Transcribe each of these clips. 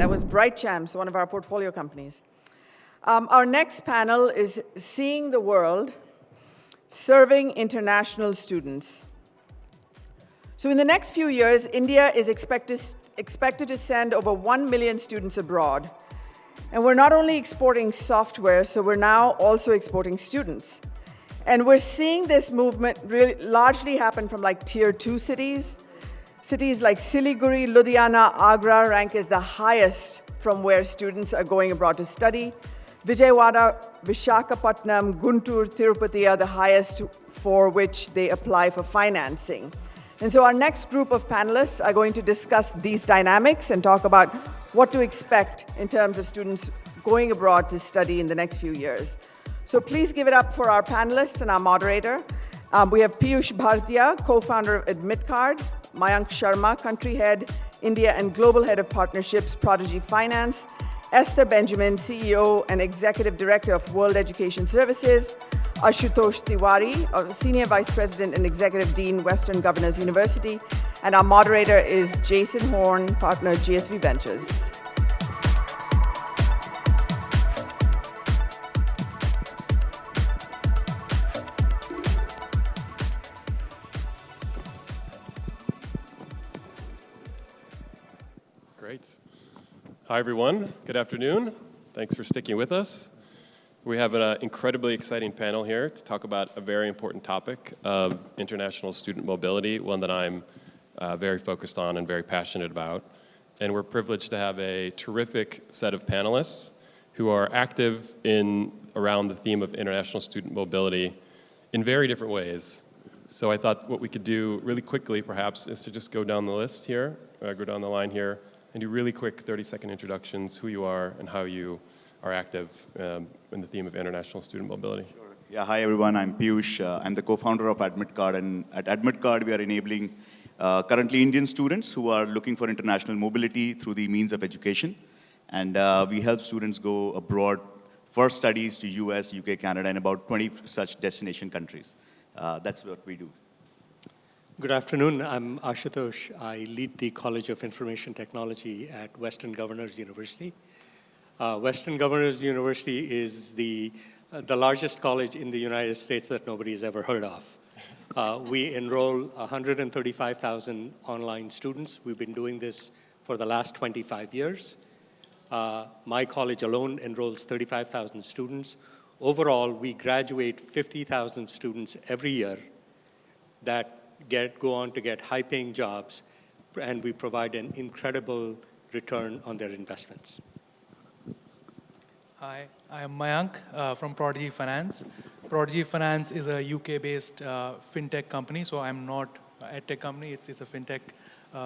That was Bright Champs, one of our portfolio companies. Our next panel is Seeing the World, Serving International Students. So in the next few years, India is expected to send over 1 million students abroad. And we're not only exporting software, so we're now also exporting students. And we're seeing this movement really largely happen from like tier 2 cities. Cities like Siliguri, Ludhiana, Agra rank as the highest from where students are going abroad to study. Vijayawada, Visakhapatnam, Guntur, Tirupati are the highest for which they apply for financing. And so our next group of panelists are going to discuss these dynamics and talk about what to expect in terms of students going abroad to study in the next few years. So please give it up for our panelists and our moderator. We have Piyush Bhartiya, co-founder of AdmitKard, Mayank Sharma, country head, India and global head of partnerships, Prodigy Finance, Esther Benjamin, CEO and executive director of World Education Services, Ashutosh Tiwary, senior vice president and executive dean, Western Governors University, and our moderator is Jason Horne, partner GSV Ventures. Great. Hi, everyone. Good afternoon. Thanks for sticking with us. We have an incredibly exciting panel here to talk about a very important topic of international student mobility, one that I'm very focused on and very passionate about. And we're privileged to have a terrific set of panelists who are active around the theme of international student mobility in very different ways. So I thought what we could do really quickly, perhaps, is to just go down the list here, go down the line here, and do really quick 30-second introductions, who you are and how you are active in the theme of international student mobility. Sure. Yeah, hi everyone, I'm Piyush. I'm the co-founder of AdmitKard, and at AdmitKard we are enabling currently Indian students who are looking for international mobility through the means of education. And we help students go abroad for studies to US, UK, Canada, and about 20 such destination countries. That's what we do. Good afternoon, I'm Ashutosh. I lead the College of Information Technology at Western Governors University. Western Governors University is the largest college in the United States that nobody has ever heard of. We enroll 135,000 online students. We've been doing this for the last 25 years. My college alone enrolls 35,000 students. Overall, we graduate 50,000 students every year that go on to get high-paying jobs, and we provide an incredible return on their investments. Hi, I am Mayank from Prodigy Finance. Prodigy Finance is a UK-based fintech company, so I'm not an edtech company, it's a fintech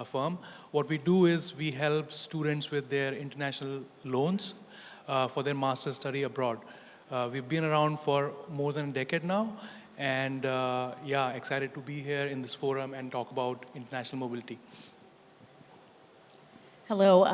firm. What we do is we help students with their international loans for their master's study abroad. We've been around for more than a decade now, and yeah, excited to be here in this forum and talk about international mobility. Hello,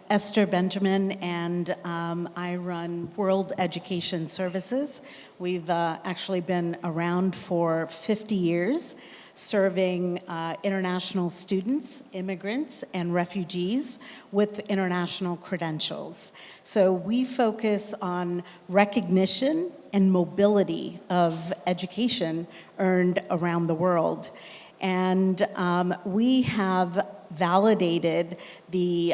Esther Benjamin, and I run World Education Services. We've actually been around for 50 years, serving international students, immigrants, and refugees with international credentials. So we focus on recognition and mobility of education earned around the world. And we have validated the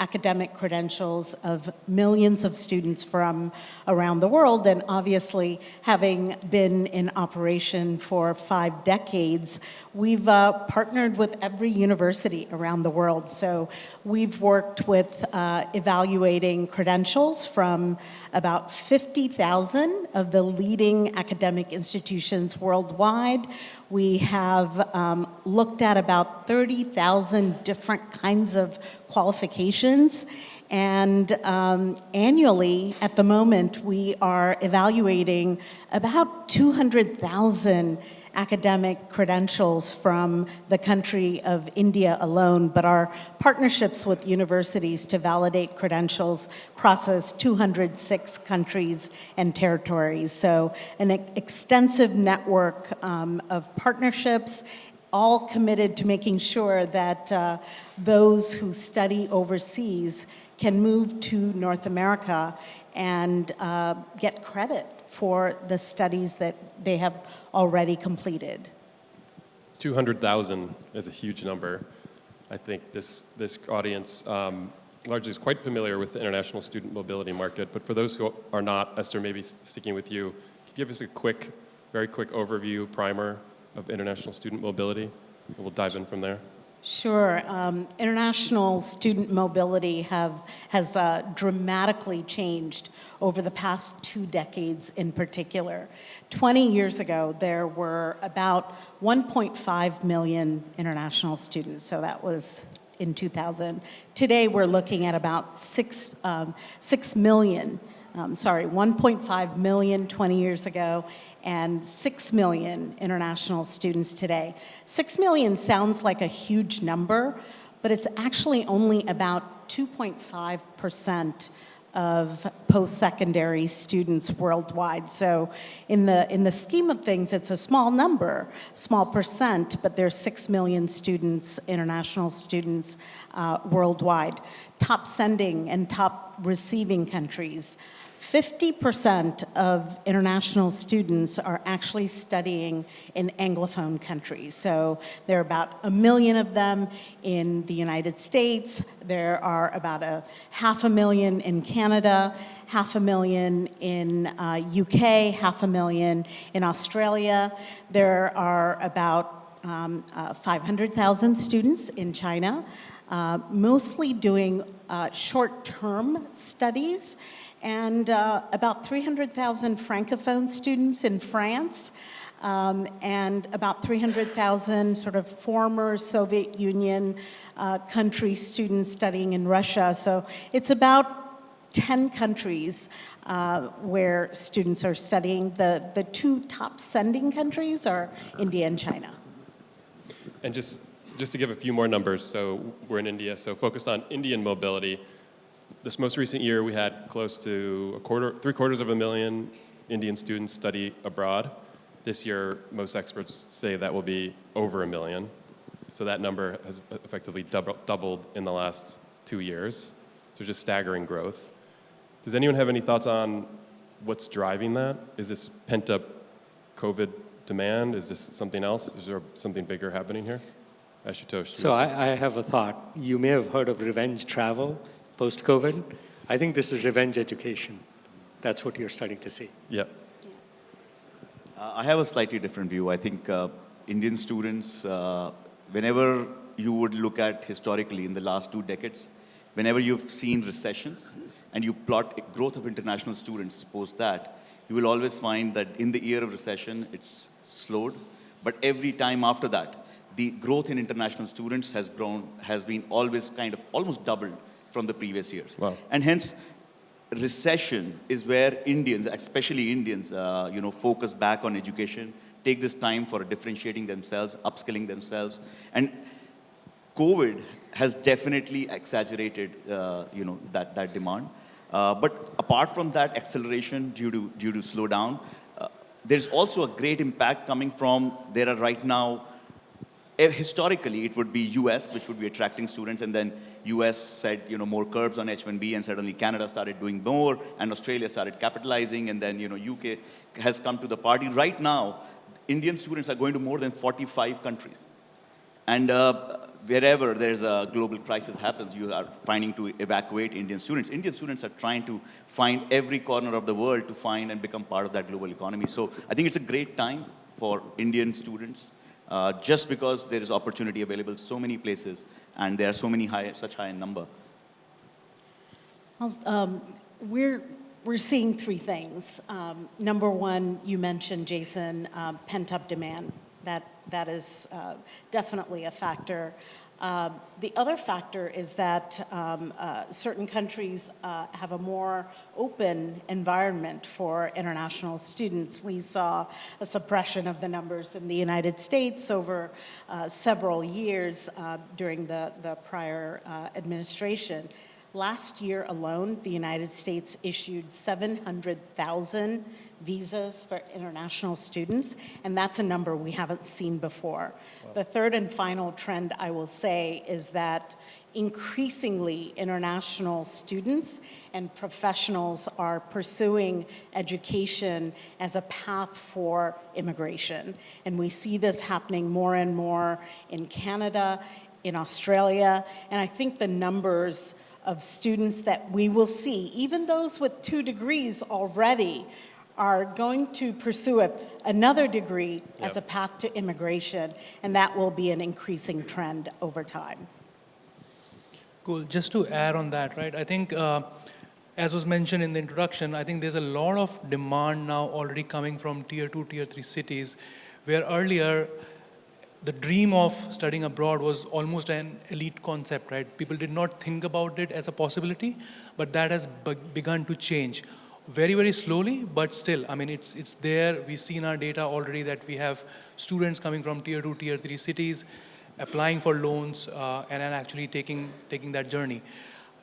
academic credentials of millions of students from around the world, and obviously having been in operation for 5 decades, we've partnered with every university around the world. So we've worked with evaluating credentials from about 50,000 of the leading academic institutions worldwide. We have looked at about 30,000 different kinds of qualifications, and annually, at the moment, we are evaluating about 200,000 academic credentials from the country of India alone, but our partnerships with universities to validate credentials crosses 206 countries and territories. So an extensive network of partnerships, all committed to making sure that those who study overseas can move to North America and get credit for the studies that they have already completed. 200,000 is a huge number. I think this audience largely is quite familiar with the international student mobility market, but for those who are not, Esther, maybe sticking with you, can you give us a very quick overview, primer of international student mobility? And we'll dive in from there. Sure. International student mobility has dramatically changed over the past 2 decades in particular. 20 years ago, there were about 1.5 million international students, so that was in 2000. Today, we're looking at about 6 million, 1.5 million 20 years ago, and 6 million international students today. 6 million sounds like a huge number, but it's actually only about 2.5% of post-secondary students worldwide. So in the scheme of things, it's a small number, small percent, but there's 6 million students, international students worldwide. Top sending and top receiving countries. 50% of international students are actually studying in Anglophone countries. So there are about 1 million of them in the United States. There are about 500,000 in Canada, 500,000 in UK, 500,000 in Australia. There are about 500,000 students in China, mostly doing short-term studies, and about 300,000 Francophone students in France, and about 300,000 sort of former Soviet Union country students studying in Russia. So it's about 10 countries where students are studying. The 2 top sending countries are India and China. And just to give a few more numbers, so we're in India, so focused on Indian mobility. This most recent year, we had close to 750,000 Indian students study abroad. This year, most experts say that will be over 1 million. So that number has effectively doubled in the last 2 years. So just staggering growth. Does anyone have any thoughts on what's driving that? Is this pent-up COVID demand? Is this something else? Is there something bigger happening here? Ashutosh. So I have a thought. You may have heard of revenge travel post-COVID. I think this is revenge education. That's what you're starting to see. Yep. I have a slightly different view. I think Indian students, whenever you would look at historically in the last 2 decades, whenever you've seen recessions and you plot growth of international students post that, you will always find that in the year of recession, it's slowed. But every time after that, the growth in international students has been always kind of almost doubled from the previous years. Wow. And hence, recession is where Indians, especially Indians, focus back on education, take this time for differentiating themselves, upskilling themselves. And COVID has definitely exaggerated, that demand. But apart from that acceleration due to slowdown, there's also a great impact coming from, there are right now, historically, it would be US, which would be attracting students, and then US said, more curbs on H-1B, and suddenly Canada started doing more, and Australia started capitalizing, and then, UK has come to the party. Right now, Indian students are going to more than 45 countries. And wherever there's a global crisis happens, you are finding to evacuate Indian students. Indian students are trying to find every corner of the world to find and become part of that global economy. So I think it's a great time for Indian students. Just because there is opportunity available so many places and there are so many such high in number. Well, we're seeing 3 things. Number one, you mentioned, Jason, pent-up demand. That is definitely a factor. The other factor is that certain countries have a more open environment for international students. We saw a suppression of the numbers in the United States over several years during the prior administration. Last year alone, the United States issued 700,000 visas for international students, and that's a number we haven't seen before. Wow. The third and final trend I will say is that increasingly international students and professionals are pursuing education as a path for immigration. And we see this happening more and more in Canada, in Australia, and I think the numbers of students that we will see, even those with 2 degrees already, are going to pursue another degree as a path to immigration, and that will be an increasing trend over time. Cool. Just to add on that, right? I think, as was mentioned in the introduction, I think there's a lot of demand now already coming from tier 2, tier 3 cities, where earlier the dream of studying abroad was almost an elite concept, right? People did not think about it as a possibility, but that has begun to change. Very, very slowly, but still, I mean, it's there. We see in our data already that we have students coming from tier 2, tier 3 cities, applying for loans, and then actually taking that journey.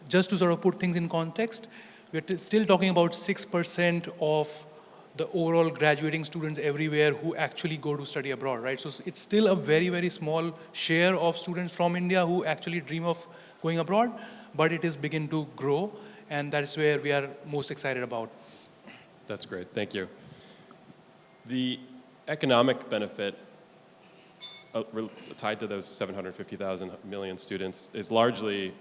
Just to sort of put things in context, we're still talking about 6% of the overall graduating students everywhere who actually go to study abroad, right? So it's still a very, very small share of students from India who actually dream of going abroad, but it is beginning to grow, and that is where we are most excited about. That's great, thank you. The economic benefit tied to those 750,000 million students is largely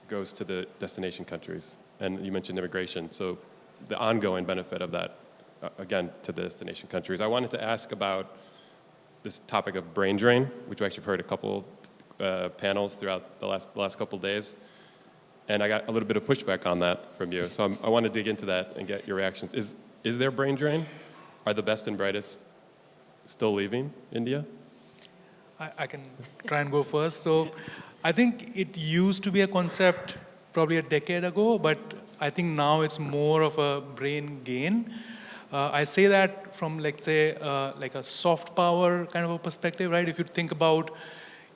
goes to the destination countries. And you mentioned immigration, so the ongoing benefit of that, again, to the destination countries. I wanted to ask about this topic of brain drain, which we actually heard a couple panels throughout the last couple of days. And I got a little bit of pushback on that from you. So I want to dig into that and get your reactions. Is there brain drain? Are the best and brightest still leaving India? I can try and go first. So I think it used to be a concept probably a decade ago, but I think now it's more of a brain gain. I say that from, like, say, like a soft power kind of a perspective, right? If you think about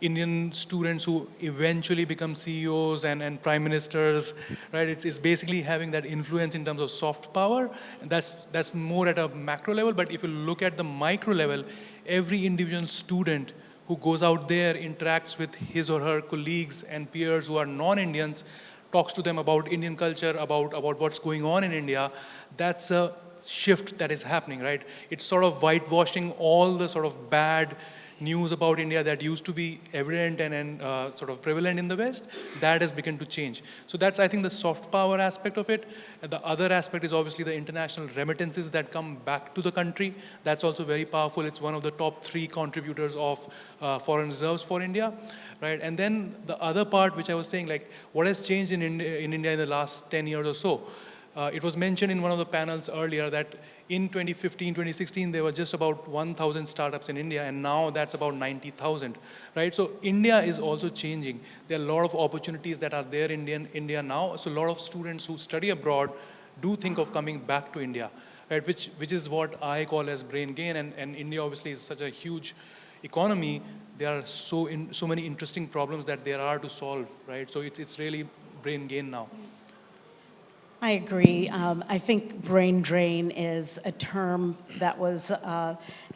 Indian students who eventually become CEOs and prime ministers, right? It's basically having that influence in terms of soft power. And that's more at a macro level. But if you look at the micro level, every individual student who goes out there, interacts with his or her colleagues and peers who are non-Indians, talks to them about Indian culture, about what's going on in India, that's a shift that is happening, right? It's sort of whitewashing all the sort of bad news about India that used to be evident and sort of prevalent in the West. That has begun to change. So that's, I think, the soft power aspect of it. And the other aspect is obviously the international remittances that come back to the country. That's also very powerful. It's one of the top 3 contributors of foreign reserves for India, right? And then the other part, which I was saying, like, what has changed in India in the last 10 years or so? It was mentioned in one of the panels earlier that in 2015, 2016, there were just about 1,000 startups in India, and now that's about 90,000, right? So India is also changing. There are a lot of opportunities that are there in India now. So a lot of students who study abroad do think of coming back to India, right? Which is what I call as brain gain. And India obviously is such a huge economy. There are so many interesting problems that there are to solve, right? So it's really brain gain now. I agree. I think brain drain is a term that was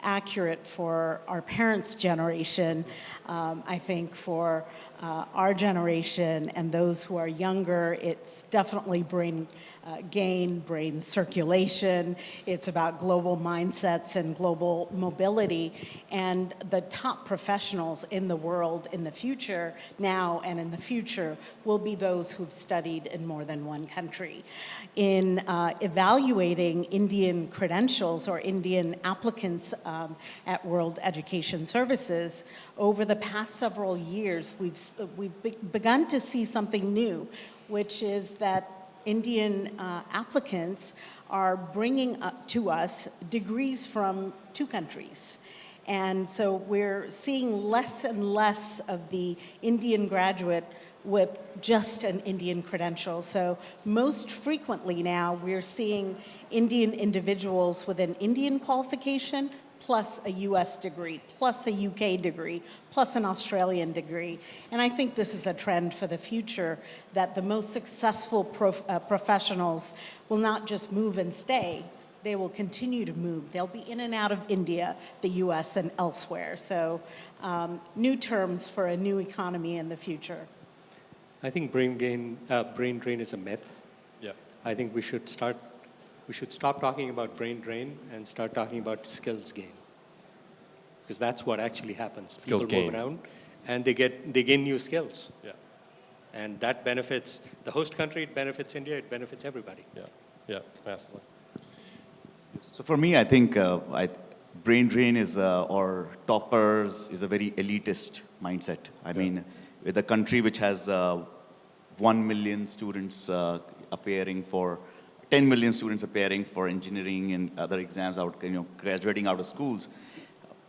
accurate for our parents' generation. I think for our generation and those who are younger, it's definitely brain gain, brain circulation. It's about global mindsets and global mobility. And the top professionals in the world in the future, now and in the future, will be those who've studied in more than one country. In evaluating Indian credentials or Indian applicants at World Education Services, over the past several years, we've begun to see something new, which is that Indian applicants are bringing up to us degrees from 2 countries. And so we're seeing less and less of the Indian graduate with just an Indian credential. So most frequently now, we're seeing Indian individuals with an Indian qualification plus a US degree, plus a UK degree, plus an Australian degree. And I think this is a trend for the future, that the most successful professionals will not just move and stay, they will continue to move. They'll be in and out of India, the US, and elsewhere. So new terms for a new economy in the future. I think brain drain is a myth. Yeah. I think we should stop talking about brain drain and start talking about skills gain. Because that's what actually happens. Skills People gain. move around and they gain new skills. Yeah. And that benefits the host country, it benefits India, it benefits everybody. Yeah. Yeah. Massively. So for me, I think brain drain is, or toppers is a very elitist mindset. I mean, with a country which has 1 million students appearing for, 10 million students appearing for engineering and other exams out, graduating out of schools,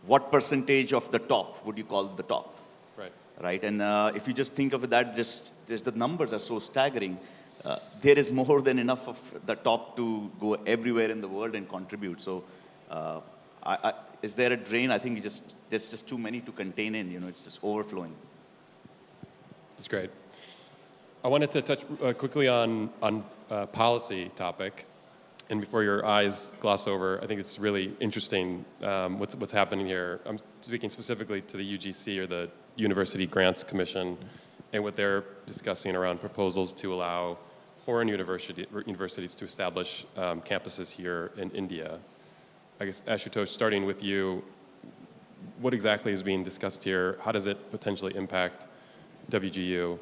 what percentage of the top would you call the top? Right. Right? And if you just think of that, the numbers are so staggering. There is more than enough of the top to go everywhere in the world and contribute. So is there a drain? I think there's just too many to contain in, it's just overflowing. That's great. I wanted to touch quickly on policy topic. And before your eyes gloss over, I think it's really interesting what's happening here. I'm speaking specifically to the UGC, or the University Grants Commission, and what they're discussing around proposals to allow foreign universities to establish campuses here in India. I guess, Ashutosh, starting with you, what exactly is being discussed here? How does it potentially impact WGU,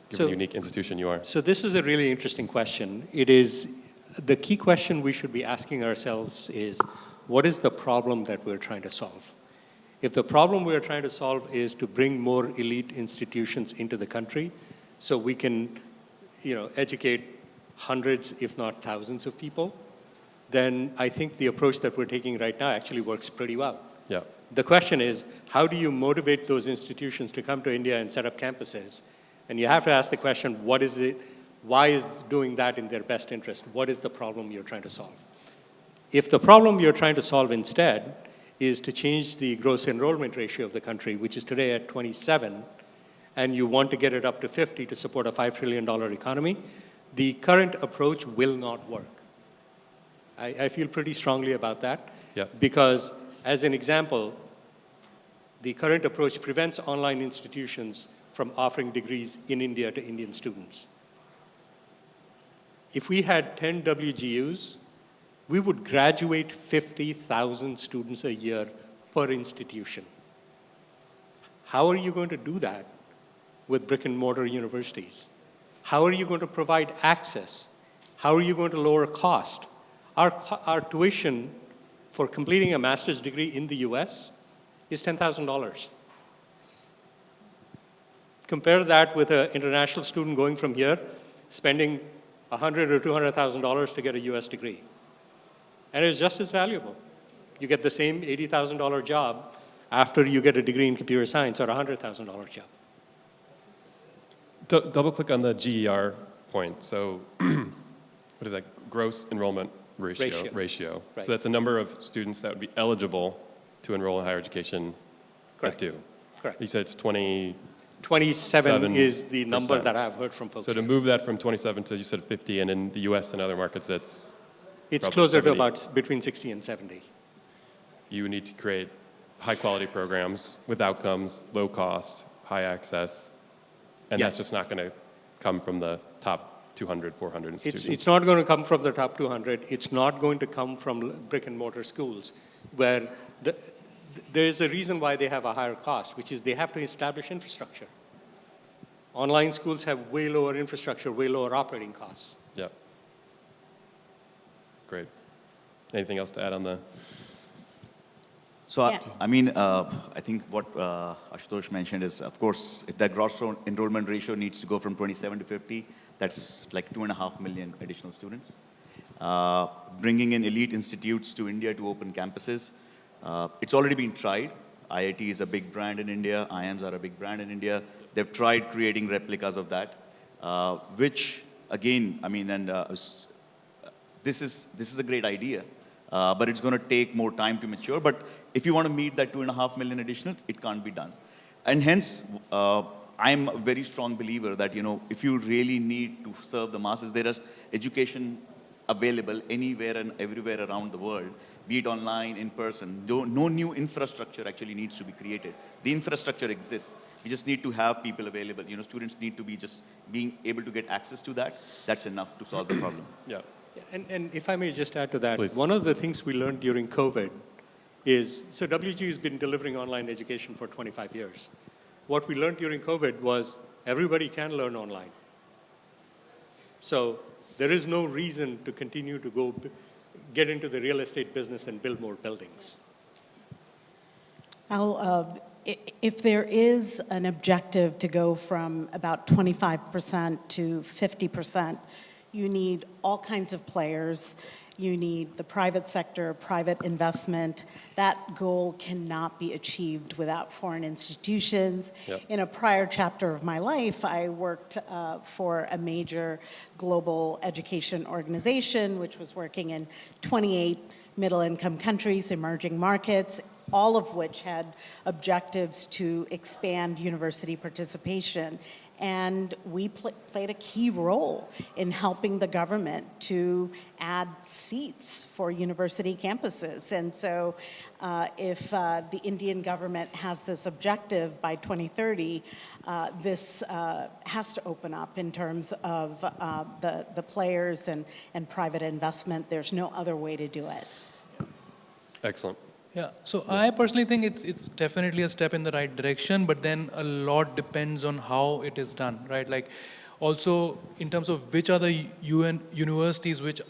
given the unique institution you are? So this is a really interesting question. It is, the key question we should be asking ourselves is, what is the problem that we're trying to solve? If the problem we're trying to solve is to bring more elite institutions into the country so we can educate hundreds, if not thousands of people, then I think the approach that we're taking right now actually works pretty well. Yeah. The question is, how do you motivate those institutions to come to India and set up campuses? And you have to ask the question, what is it? Why is doing that in their best interest? What is the problem you're trying to solve? If the problem you're trying to solve instead is to change the gross enrollment ratio of the country, which is today at 27, and you want to get it up to 50 to support a $5 trillion economy, the current approach will not work. I feel pretty strongly about that. Yeah. Because, as an example, the current approach prevents online institutions from offering degrees in India to Indian students. If we had 10 WGUs, we would graduate 50,000 students a year per institution. How are you going to do that with brick and mortar universities? How are you going to provide access? How are you going to lower cost? Our tuition for completing a master's degree in the US is $10,000. Compare that with an international student going from here, spending $100,000 or $200,000 to get a US degree. And it's just as valuable. You get the same $80,000 job after you get a degree in computer science, or a $100,000 job. Double click on the GER point. So what is that? Gross enrollment ratio. Right. So that's the number of students that would be eligible to enroll in higher education. Correct. At 2. Correct. You said it's 20. 27 is the number that I've heard from folks. So to move that from 27 to, you said 50, and in the US and other markets, it's closer 70. to about between 60 and 70. You need to create high-quality programs with outcomes, low cost, high access, and Yes. that's just not going to come from the top 200, 400 institutions. It's not going to come from the top 200. It's not going to come from brick and mortar schools, where there's a reason why they have a higher cost, which is they have to establish infrastructure. Online schools have way lower infrastructure, way lower operating costs. Yeah. Great. Anything else to add on the? So, Yeah. I think what Ashutosh mentioned is, of course, if that gross enrollment ratio needs to go from 27 to 50, that's like 2.5 million additional students. Bringing in elite institutes to India to open campuses, it's already been tried. IIT is a big brand in India. IIMs are a big brand in India. They've tried creating replicas of that, which, again, this is a great idea. But it's going to take more time to mature. But if you want to meet that 2.5 million additional, it can't be done. And hence, I'm a very strong believer that, if you really need to serve the masses, there are education available anywhere and everywhere around the world, be it online, in person. No new infrastructure actually needs to be created. The infrastructure exists. We just need to have people available. Students need to be just being able to get access to that. That's enough to solve the problem. Yeah. And if I may just add to that, Please. one of the things we learned during COVID is, so WG has been delivering online education for 25 years. What we learned during COVID was everybody can learn online. So there is no reason to continue to get into the real estate business and build more buildings. If there is an objective to go from about 25% to 50%, you need all kinds of players. You need the private sector, private investment. That goal cannot be achieved without foreign institutions. Yep. In a prior chapter of my life, I worked for a major global education organization, which was working in 28 middle-income countries, emerging markets, all of which had objectives to expand university participation. And we played a key role in helping the government to add seats for university campuses. And so if the Indian government has this objective by 2030, this has to open up in terms of the players and private investment. There's no other way to do it. Excellent. Yeah, so I personally think it's definitely a step in the right direction, but then a lot depends on how it is done, right? Like, also in terms of which are the universities which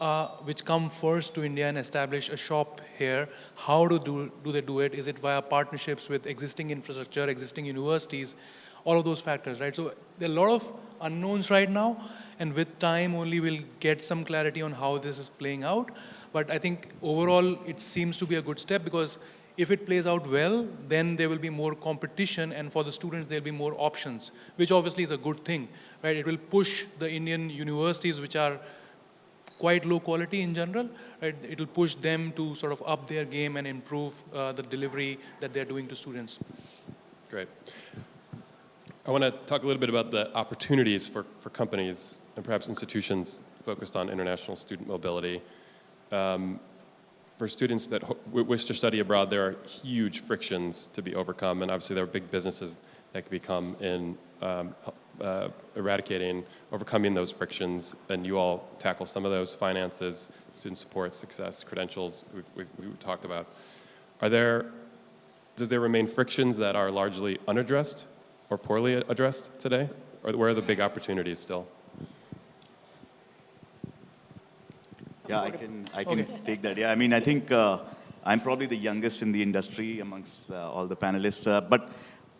come first to India and establish a shop here, how do they do it? Is it via partnerships with existing infrastructure, existing universities, all of those factors, right? So there are a lot of unknowns right now, and with time only we'll get some clarity on how this is playing out. But I think overall it seems to be a good step, because if it plays out well, then there will be more competition, and for the students there'll be more options, which obviously is a good thing, right? It will push the Indian universities, which are quite low quality in general, right? It will push them to sort of up their game and improve the delivery that they're doing to students. Great. I want to talk a little bit about the opportunities for companies and perhaps institutions focused on international student mobility. For students that wish to study abroad, there are huge frictions to be overcome, and obviously there are big businesses that can become in overcoming those frictions, and you all tackle some of those: finances, student support, success, credentials we've talked about. Does there remain frictions that are largely unaddressed or poorly addressed today? Or where are the big opportunities still? Yeah, I can take that. Yeah, I mean, I think I'm probably the youngest in the industry amongst all the panelists, but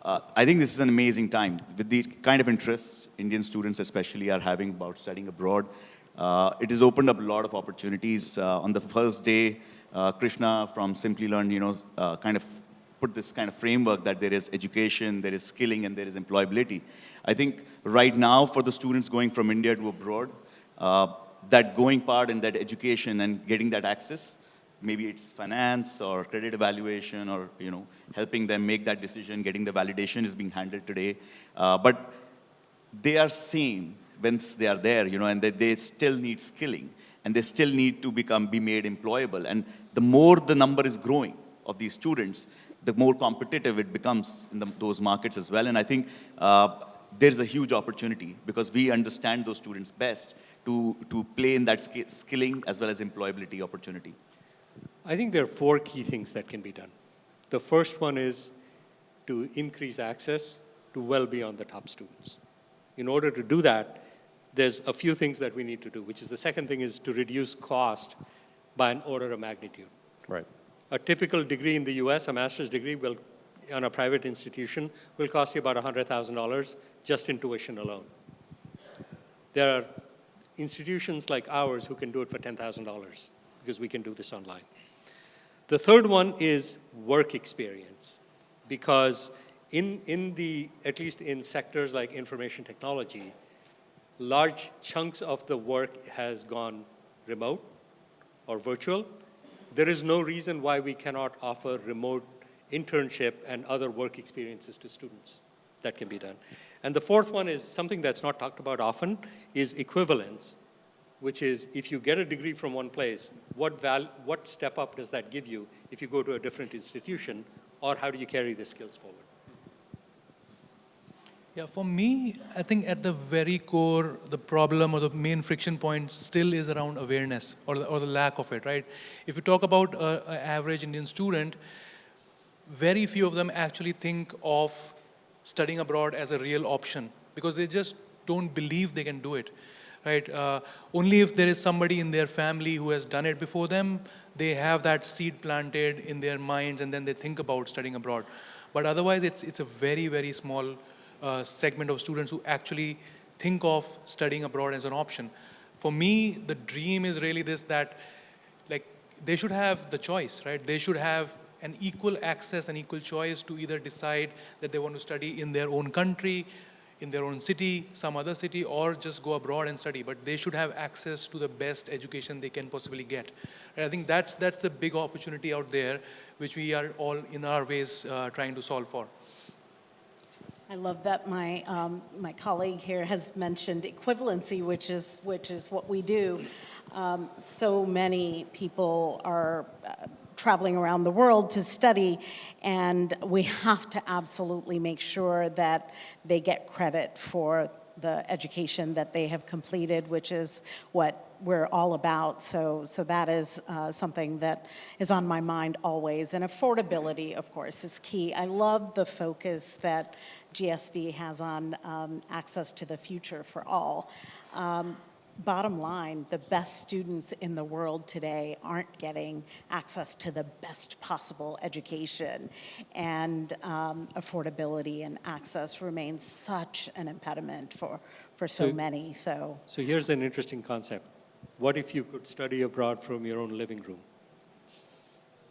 I think this is an amazing time. With the kind of interests Indian students especially are having about studying abroad, it has opened up a lot of opportunities. On the first day, Krishna from Simply Learn, kind of put this kind of framework that there is education, there is skilling, and there is employability. I think right now for the students going from India to abroad, that going part in that education and getting that access, maybe it's finance or credit evaluation or helping them make that decision, getting the validation is being handled today. But they are seen once they are there, and they still need skilling, and they still need to be made employable. And the more the number is growing of these students, the more competitive it becomes in those markets as well. And I think there's a huge opportunity, because we understand those students best to play in that skilling as well as employability opportunity. I think there are 4 key things that can be done. The first one is to increase access to well beyond the top students. In order to do that, there's a few things that we need to do, which is the second thing is to reduce cost by an order of magnitude. Right. A typical degree in the US, a master's degree, on a private institution, will cost you about $100,000 just in tuition alone. There are institutions like ours who can do it for $10,000 because we can do this online. The third one is work experience, because at least in sectors like information technology, large chunks of the work has gone remote or virtual. There is no reason why we cannot offer remote internship and other work experiences to students. That can be done. And the fourth one is something that's not talked about often, is equivalence. which is if you get a degree from one place, what step up does that give you if you go to a different institution, or how do you carry the skills forward? Yeah, for me, I think at the very core, the problem or the main friction point still is around awareness or the lack of it, right? If you talk about an average Indian student, very few of them actually think of studying abroad as a real option because they just don't believe they can do it, right? Only if there is somebody in their family who has done it before them, they have that seed planted in their minds and then they think about studying abroad. But otherwise, it's a very, very small segment of students who actually think of studying abroad as an option. For me, the dream is really this, that like they should have the choice, right? They should have an equal access and equal choice to either decide that they want to study in their own country, in their own city, some other city, or just go abroad and study. But they should have access to the best education they can possibly get. And I think that's the big opportunity out there, which we are all in our ways trying to solve for. I love that my colleague here has mentioned equivalency, which is what we do. So many people are traveling around the world to study, and we have to absolutely make sure that they get credit for the education that they have completed, which is what we're all about. So that is something that is on my mind always. And affordability, of course, is key. I love the focus that GSV has on access to the future for all. Bottom line, the best students in the world today aren't getting access to the best possible education. And affordability and access remains such an impediment for so many. So here's an interesting concept. What if you could study abroad from your own living room?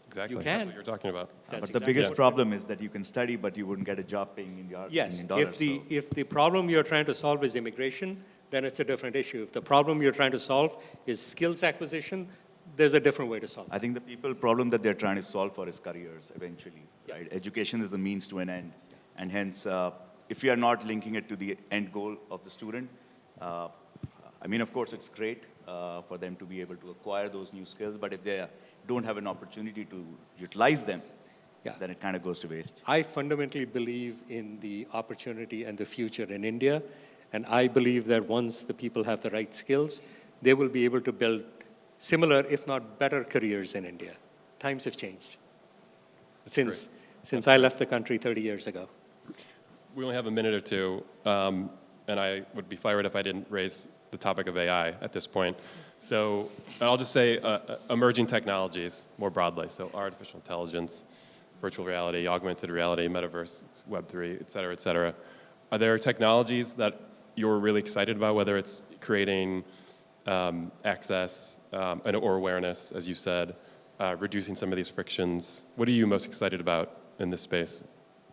Exactly. You That's can. what you're talking about. But That's the biggest exactly problem is that you can study, but you wouldn't get a job paying in your Yes, in dollars. if the problem you're trying to solve is immigration, then it's a different issue. If the problem you're trying to solve is skills acquisition, there's a different way to solve I it. think the people problem that they're trying to solve for is careers eventually, right? Education is the means to an end. And hence, if you are not linking it to the end goal of the student, I mean, of course, it's great for them to be able to acquire those new skills, but if they don't have an opportunity to utilize them, then it kind of goes to waste. I fundamentally believe in the opportunity and the future in India, and I believe that once the people have the right skills, they will be able to build similar, if not better, careers in India. Times have changed since I left the country 30 years ago. We only have a minute or two, and I would be fired if I didn't raise the topic of AI at this point. So I'll just say emerging technologies more broadly. So artificial intelligence, virtual reality, augmented reality, metaverse, Web3, et cetera, et cetera. Are there technologies that you're really excited about, whether it's creating access or awareness, as you said, reducing some of these frictions? What are you most excited about in this space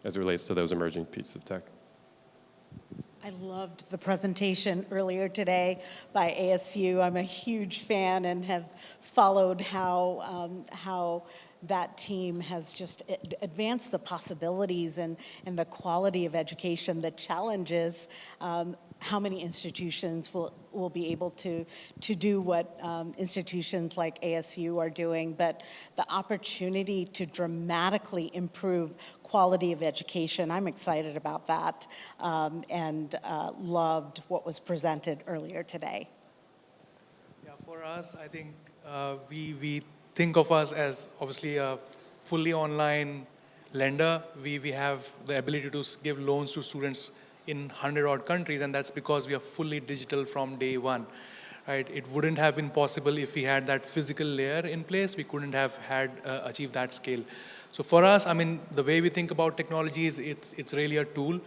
as it relates to those emerging pieces of tech? I loved the presentation earlier today by ASU. I'm a huge fan and have followed how that team has just advanced the possibilities and the quality of education, the challenges, how many institutions will be able to do what institutions like ASU are doing, but the opportunity to dramatically improve quality of education, I'm excited about that, and loved what was presented earlier today. Yeah, for us, I think we think of us as obviously a fully online lender. We have the ability to give loans to students in 100-odd countries, and that's because we are fully digital from day one. Right? It wouldn't have been possible if we had that physical layer in place. We couldn't have achieved that scale. So for us, I mean, the way we think about technology is it's really a tool.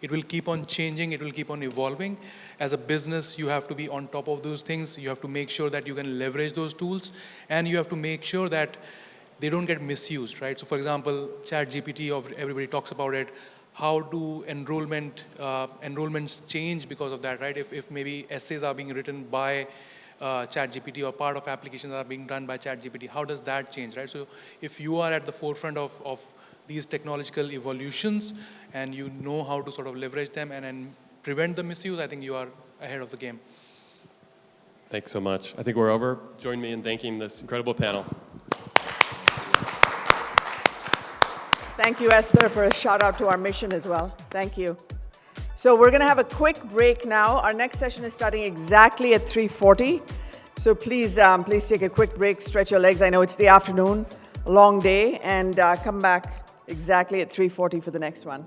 It will keep on changing. It will keep on evolving. As a business, you have to be on top of those things. You have to make sure that you can leverage those tools, and you have to make sure that they don't get misused, right? So for example, ChatGPT, everybody talks about it. How do enrollments change because of that, right? If maybe essays are being written by ChatGPT or part of applications are being done by ChatGPT, how does that change, right? So if you are at the forefront of these technological evolutions and you know how to sort of leverage them and prevent the misuse, I think you are ahead of the game. Thanks so much. I think we're over. Join me in thanking this incredible panel. Thank you, Esther, for a shout out to our mission as well. Thank you. So we're going to have a quick break now. Our next session is starting exactly at 3:40. So please take a quick break, stretch your legs. I know it's the afternoon, a long day, and come back exactly at 3:40 for the next one.